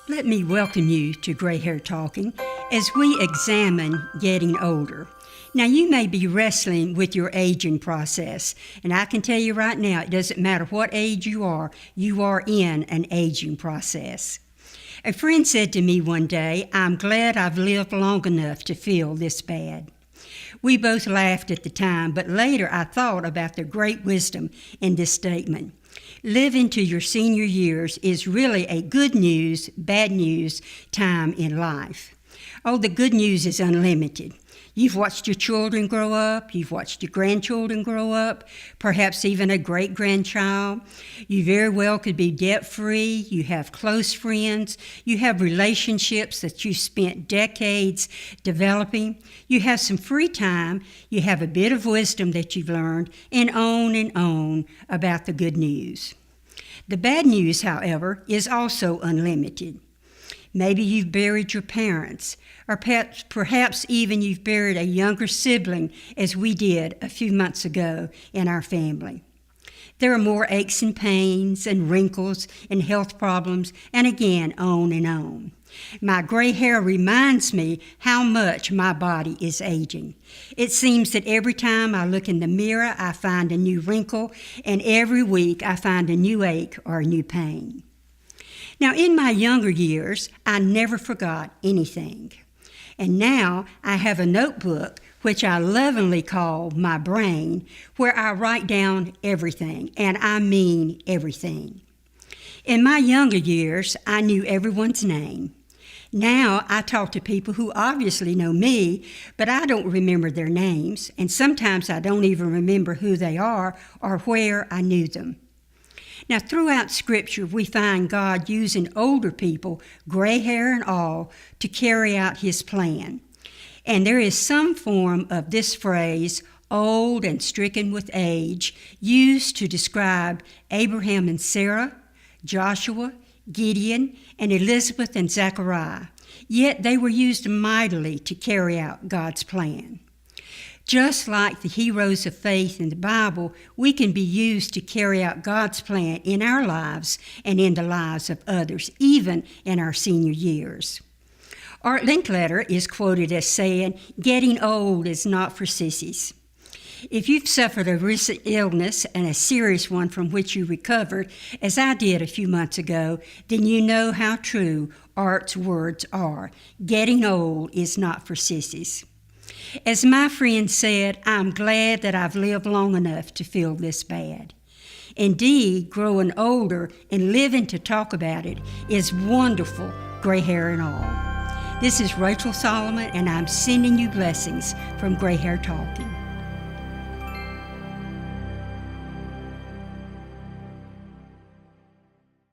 Let me welcome you to Gray Hair Talking as we examine getting older. Now, you may be wrestling with your aging process, and I can tell you right now, it doesn't matter what age you are in an aging process. A friend said to me one day, "I'm glad I've lived long enough to feel this bad." We both laughed at the time, but later I thought about the great wisdom in this statement. Living to your senior years is really a good news, bad news time in life. Oh, the good news is unlimited. You've watched your children grow up, you've watched your grandchildren grow up, perhaps even a great-grandchild. You very well could be debt-free, you have close friends, you have relationships that you spent decades developing, you have some free time, you have a bit of wisdom that you've learned, and on about the good news. The bad news, however, is also unlimited. Maybe you've buried your parents, or perhaps even you've buried a younger sibling, as we did a few months ago in our family. There are more aches and pains and wrinkles and health problems, and again, on. My gray hair reminds me how much my body is aging. It seems that every time I look in the mirror, I find a new wrinkle, and every week I find a new ache or a new pain. Now, in my younger years, I never forgot anything. And now I have a notebook, which I lovingly call my brain, where I write down everything, and I mean everything. In my younger years, I knew everyone's name. Now I talk to people who obviously know me, but I don't remember their names, and sometimes I don't even remember who they are or where I knew them. Now, throughout Scripture, we find God using older people, gray hair and all, to carry out His plan. And there is some form of this phrase, old and stricken with age, used to describe Abraham and Sarah, Joshua, Gideon, and Elizabeth and Zechariah. Yet they were used mightily to carry out God's plan. Just like the heroes of faith in the Bible, we can be used to carry out God's plan in our lives and in the lives of others, even in our senior years. Art Linkletter is quoted as saying, "Getting old is not for sissies." If you've suffered a recent illness and a serious one from which you recovered, as I did a few months ago, then you know how true Art's words are. Getting old is not for sissies. As my friend said, I'm glad that I've lived long enough to feel this bad. Indeed, growing older and living to talk about it is wonderful, gray hair and all. This is Rachel Solomon, and I'm sending you blessings from Gray Hair Talking.